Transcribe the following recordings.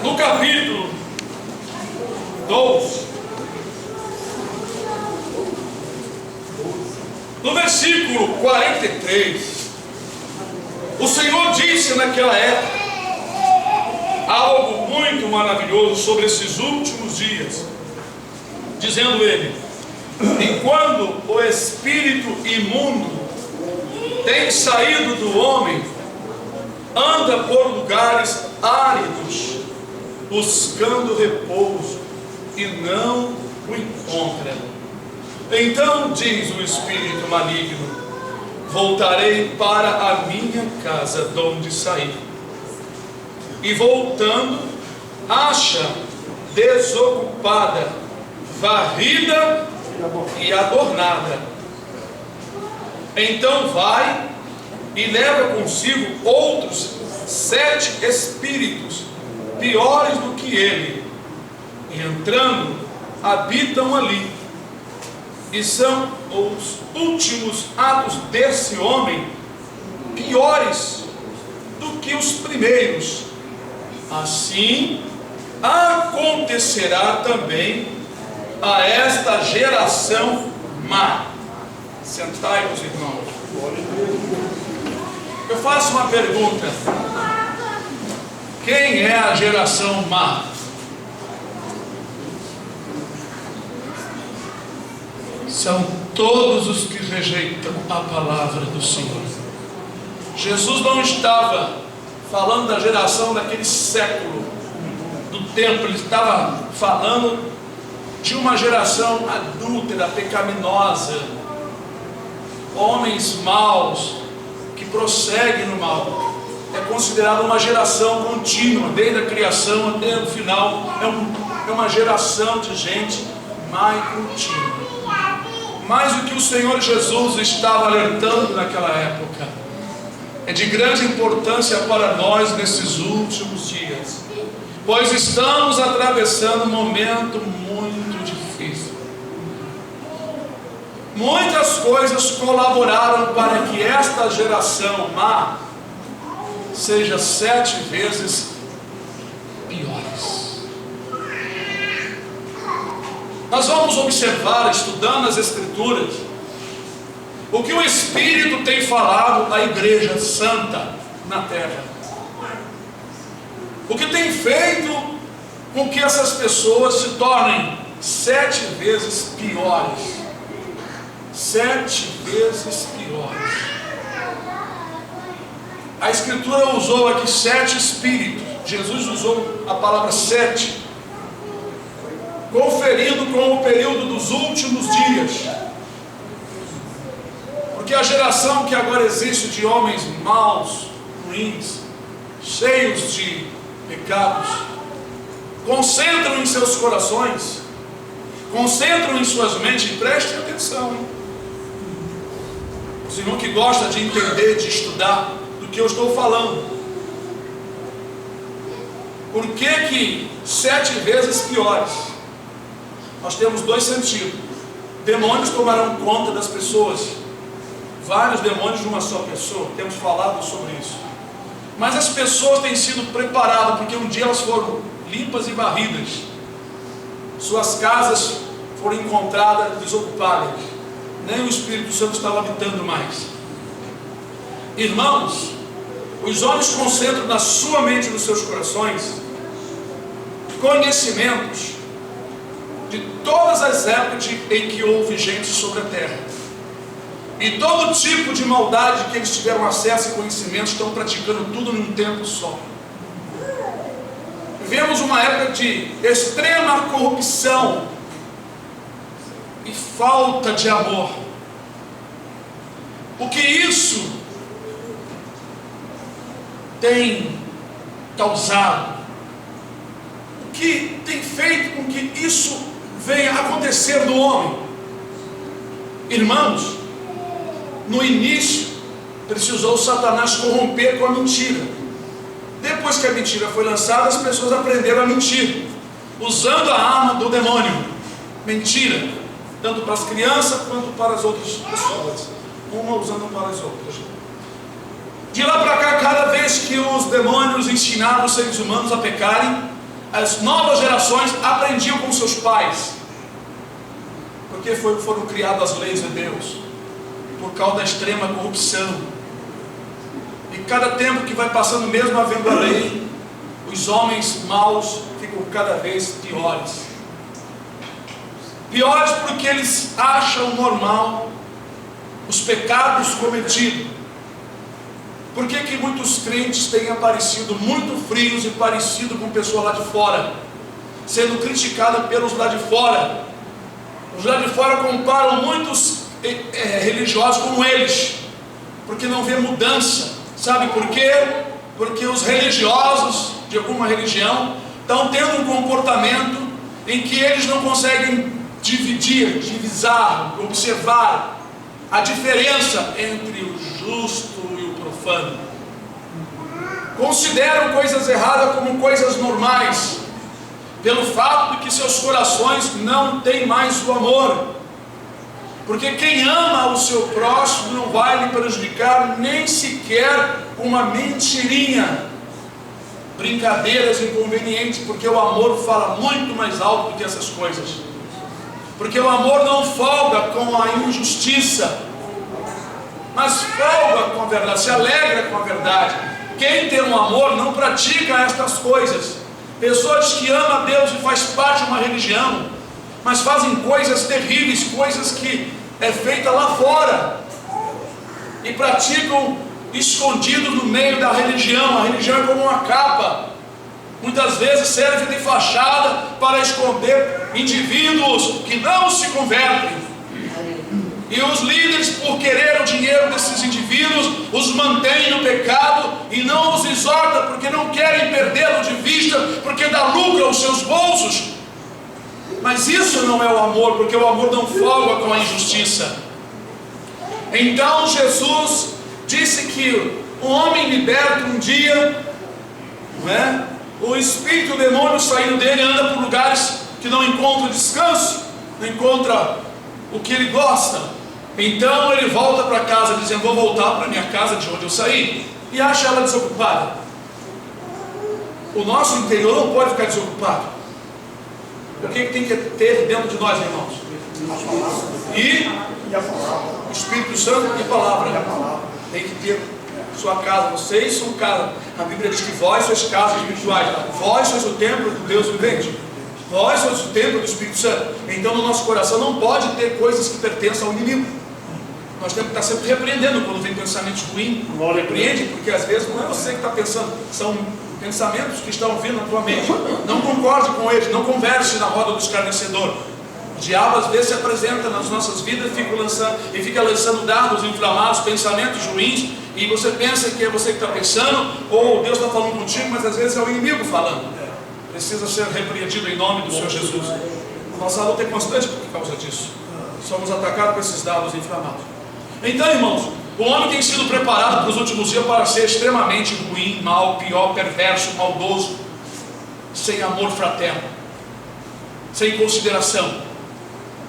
no capítulo 12, no versículo 43, o Senhor disse naquela época algo muito maravilhoso sobre esses últimos dias, dizendo ele: e quando o espírito imundo tem saído do homem, anda por lugares áridos, buscando repouso, e não o encontra. Então diz o espírito maligno: voltarei para a minha casa de onde saí. E voltando, acha desocupada, varrida e adornada. Então vai e leva consigo outros 7 espíritos piores do que ele, e entrando, habitam ali. E são os últimos atos desse homem piores do que os primeiros. Assim acontecerá também a esta geração má. Sentai-vos, irmãos. Eu faço uma pergunta: quem é a geração má? São todos os que rejeitam a palavra do Senhor. Jesus não estava falando da geração daquele século do templo, ele estava falando de uma geração adúltera, pecaminosa, homens maus que prosseguem no mal. É considerada uma geração contínua, desde a criação até o final. É uma geração de gente má e contínua. Mas o que o Senhor Jesus estava alertando naquela época é de grande importância para nós nesses últimos dias, pois estamos atravessando um momento muito difícil. Muitas coisas colaboraram para que esta geração má seja 7 vezes piores. Nós vamos observar, estudando as Escrituras, o que o Espírito tem falado à Igreja Santa na terra. O que tem feito com que essas pessoas se tornem 7 vezes piores. 7 vezes piores. A Escritura usou aqui 7 espíritos. Jesus usou a palavra 7, conferindo com o período dos últimos dias. Porque a geração que agora existe de homens maus, ruins, cheios de pecados, concentram em seus corações, concentram em suas mentes, e prestem atenção, o irmão que gosta de entender, de estudar do que eu estou falando. Por que 7 vezes piores? Nós temos 2 sentidos. Demônios tomarão conta das pessoas, vários demônios de uma só pessoa, temos falado sobre isso. Mas as pessoas têm sido preparadas, porque um dia elas foram limpas e varridas, suas casas foram encontradas desocupadas, nem o Espírito Santo estava habitando mais. Irmãos, os homens concentram na sua mente e nos seus corações conhecimentos de todas as épocas em que houve gente sobre a terra, e todo tipo de maldade que eles tiveram acesso e conhecimento, estão praticando tudo num tempo só. Vivemos uma época de extrema corrupção e falta de amor. O que isso tem causado? O que tem feito com que isso venha a acontecer no homem? Irmãos, no início precisou Satanás corromper com a mentira. Depois que a mentira foi lançada, as pessoas aprenderam a mentir, usando a arma do demônio, mentira, tanto para as crianças quanto para as outras pessoas, uma usando para as outras. De lá para cá, cada vez que os demônios ensinaram os seres humanos a pecarem, as novas gerações aprendiam com seus pais, porque foram criadas as leis de Deus, por causa da extrema corrupção. E cada tempo que vai passando, mesmo havendo a lei, os homens maus ficam cada vez piores. Piores porque eles acham normal os pecados cometidos. Por que muitos crentes têm aparecido muito frios e parecido com pessoas lá de fora, sendo criticadas pelos lá de fora? Os lá de fora comparam muitos religiosos com eles, porque não vê mudança. Sabe por quê? Porque os religiosos de alguma religião estão tendo um comportamento em que eles não conseguem divisar, observar a diferença entre o justo e o profano. Consideram coisas erradas como coisas normais, pelo fato de que seus corações não têm mais o amor. Porque quem ama o seu próximo não vai lhe prejudicar nem sequer uma mentirinha, brincadeiras inconvenientes, porque o amor fala muito mais alto do que essas coisas. Porque o amor não folga com a injustiça, mas folga com a verdade, se alegra com a verdade. Quem tem um amor não pratica estas coisas. Pessoas que amam a Deus e faz parte de uma religião, mas fazem coisas terríveis, coisas que é feita lá fora, e praticam escondidos no meio da religião. A religião é como uma capa, muitas vezes serve de fachada para esconder indivíduos que não se convertem, e os líderes, por querer o dinheiro desses indivíduos, os mantêm no pecado e não os exortam, porque não querem perdê-lo de vista, porque dá lucro aos seus bolsos. Mas isso não é o amor, porque o amor não folga com a injustiça. Então Jesus disse que um homem liberto um dia, não é? O espírito, o demônio saindo dele, anda por lugares que não encontra descanso, não encontra o que ele gosta. Então ele volta para casa dizendo: vou voltar para minha casa de onde eu saí, e acha ela desocupada. O nosso interior não pode ficar desocupado. O que tem que ter dentro de nós, irmãos? E o Espírito Santo e palavra. Tem que ter sua casa. Vocês são casa. A Bíblia diz que vós sois casas espirituais. Vós sois o templo do Deus vivente. Vós sois o templo do Espírito Santo. Então no nosso coração não pode ter coisas que pertençam ao inimigo. Nós temos que estar sempre repreendendo quando vem pensamentos ruins. Repreende, porque às vezes não é você que está pensando, são pensamentos que estão vindo na tua mente. Não concorde com eles, não converse na roda do escarnecedor. O diabo às vezes se apresenta nas nossas vidas e fica lançando dardos inflamados, pensamentos ruins, e você pensa que é você que está pensando, ou Deus está falando contigo, mas às vezes é o inimigo falando. Precisa ser repreendido em nome do Senhor Jesus. A nossa luta é constante por causa disso. Somos atacados por esses dardos inflamados. Então, irmãos, o homem tem sido preparado para os últimos dias para ser extremamente ruim, mau, pior, perverso, maldoso, sem amor fraterno, sem consideração,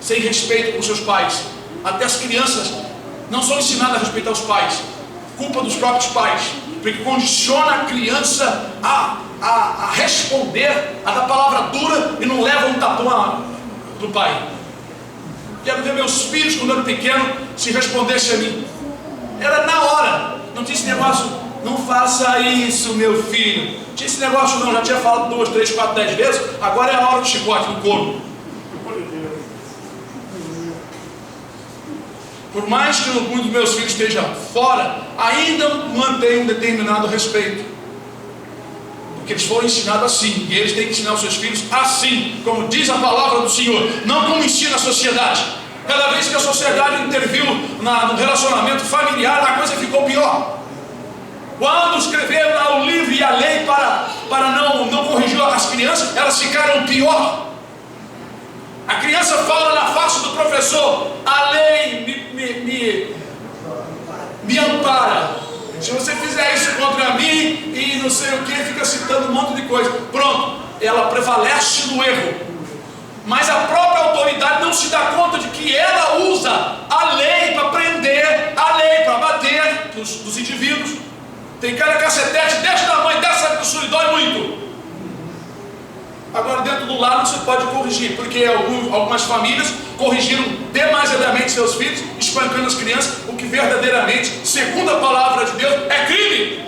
sem respeito por seus pais. Até as crianças não são ensinadas a respeitar os pais, culpa dos próprios pais, porque condiciona a criança a responder, a dar palavra dura e não leva um tapão do pai. Quero ver meus filhos, quando eu era pequeno, se respondessem a mim. Era na hora. Não tinha esse negócio: não faça isso, meu filho. Não tinha esse negócio não, já tinha falado 2, 3, 4, 10 vezes. Agora é a hora do chicote no corpo. Por mais que algum dos meus filhos esteja fora, ainda mantém um determinado respeito, porque eles foram ensinados assim, e eles têm que ensinar os seus filhos assim, como diz a palavra do Senhor, não como ensina a sociedade. Cada vez que a sociedade interviu no relacionamento familiar, a coisa ficou pior. Quando escreveram lá o livro e a lei para não corrigir as crianças, elas ficaram pior. A criança fala na face do professor: a lei me ampara. Se você fizer isso contra mim e não sei o que, fica citando um monte de coisa. Pronto, ela prevalece no erro. Mas a própria autoridade não se dá conta de que ela usa a lei para prender, a lei para bater dos indivíduos. Tem cada cacetete deste tamanho, dessa grossura, e dói muito. do lar não se pode corrigir, porque algumas famílias corrigiram demasiadamente seus filhos, espancando as crianças, o que verdadeiramente, segundo a palavra de Deus, é crime.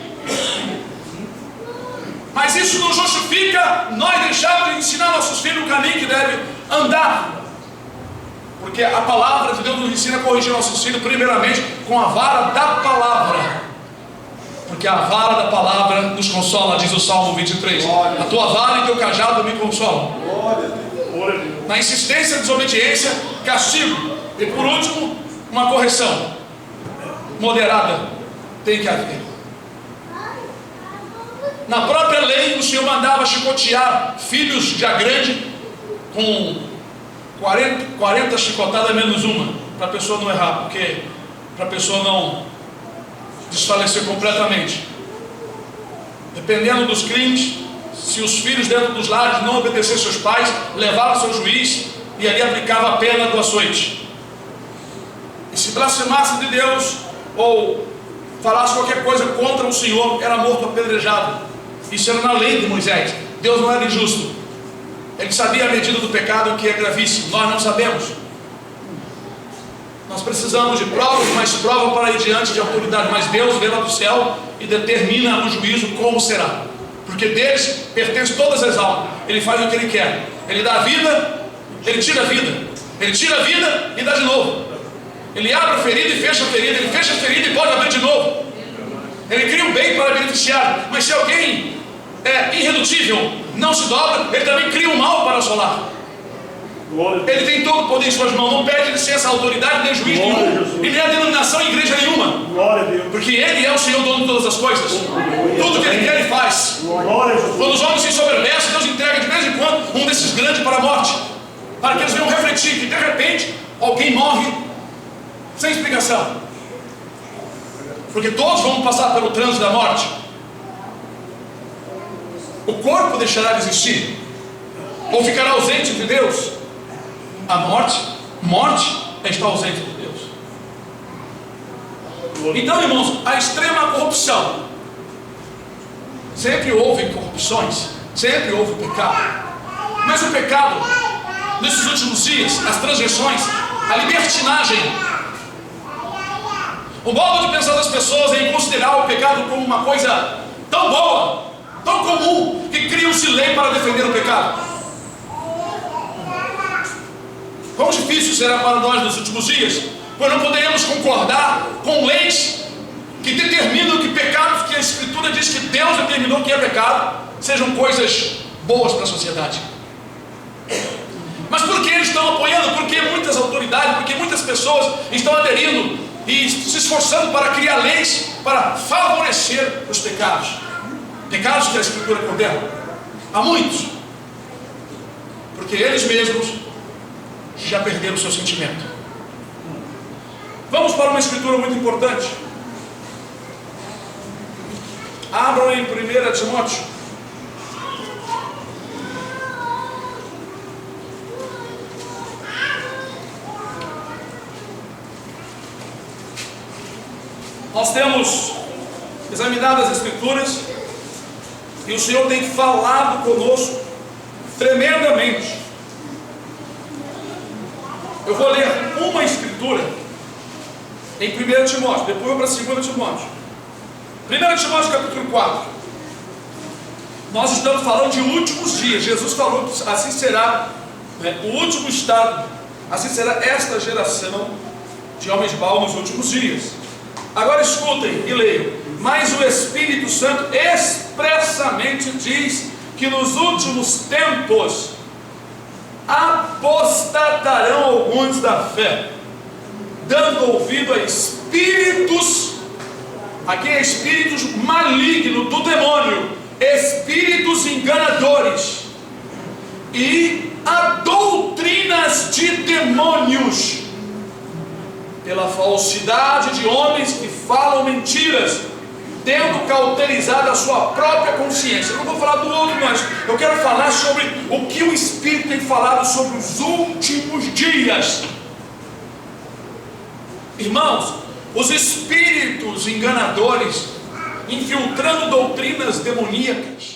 Mas isso não justifica nós deixarmos de ensinar nossos filhos o caminho que deve andar. Porque a palavra de Deus nos ensina a corrigir nossos filhos primeiramente com a vara da palavra. Porque a vara da palavra nos consola, diz o Salmo 23. A tua vara e teu cajado me consolam. Na insistência, desobediência, castigo. E por último, uma correção moderada tem que haver. Na própria lei, o Senhor mandava chicotear filhos já grandes com 40 chicotadas menos uma, para a pessoa não errar, porque para a pessoa não desfalecer completamente. Dependendo dos crimes, se os filhos dentro dos lares não obedecessem seus pais, levavam seu juiz e ali aplicava a pena do açoite. E se blasfemasse de Deus ou falasse qualquer coisa contra o Senhor, era morto apedrejado. Isso era na lei de Moisés. Deus não era injusto. Ele sabia a medida do pecado, que é gravíssimo. Nós não sabemos. Nós precisamos de provas, mas prova para ir diante de autoridade. Mas Deus vê lá do céu e determina no juízo como será. Porque deles pertence todas as almas. Ele faz o que Ele quer. Ele dá a vida, Ele tira a vida. Ele tira a vida e dá de novo. Ele abre a ferida e fecha a ferida. Ele fecha a ferida e pode abrir de novo. Ele cria um bem para beneficiar. Mas se alguém é irredutível, não se dobra, ele também cria um mal para assolar. Ele tem todo o poder em suas mãos. Não pede licença à autoridade, nem juiz nenhum, e nem a denominação em igreja nenhuma. Porque Ele é o Senhor, dono de todas as coisas. Tudo que Ele quer, Ele faz. Quando os homens se ensoberbecem, Deus entrega de vez em quando um desses grandes para a morte, para que eles venham refletir que de repente alguém morre sem explicação. Porque todos vão passar pelo trânsito da morte. O corpo deixará de existir, ou ficará ausente de Deus. A morte é estar ausente de Deus. Então, irmãos, a extrema corrupção. Sempre houve corrupções, sempre houve pecado. Mas o pecado, nesses últimos dias, as transgressões, a libertinagem, o modo de pensar das pessoas em considerar o pecado como uma coisa tão boa, tão comum, que criam-se lei para defender o pecado. Quão difícil será para nós nos últimos dias, pois não poderemos concordar com leis que determinam que pecados que a Escritura diz que Deus determinou que é pecado, sejam coisas boas para a sociedade. Mas por que eles estão apoiando? Porque muitas autoridades, porque muitas pessoas estão aderindo e se esforçando para criar leis para favorecer os pecados. Pecados que a Escritura condena. Há muitos. Porque eles mesmos já perderam o seu sentimento. Vamos para uma escritura muito importante. Abram em 1 Timóteo. Nós temos examinado as escrituras e o Senhor tem falado conosco tremendamente. Eu vou ler uma escritura em 1 Timóteo, depois eu vou para 2 Timóteo. 1 Timóteo capítulo 4. Nós estamos falando de últimos dias. Jesus falou que assim será, o último estado, assim será esta geração de homens maus nos últimos dias. Agora escutem e leiam. Mas o Espírito Santo expressamente diz que nos últimos tempos apostatarão alguns da fé, dando ouvido a espíritos, aqui é espíritos malignos do demônio, espíritos enganadores, e a doutrinas de demônios, pela falsidade de homens que falam mentiras, tendo cauterizado a sua própria consciência. Eu não vou falar do outro, mas eu quero falar sobre o que o Espírito tem falado sobre os últimos dias. Irmãos, os espíritos enganadores, infiltrando doutrinas demoníacas,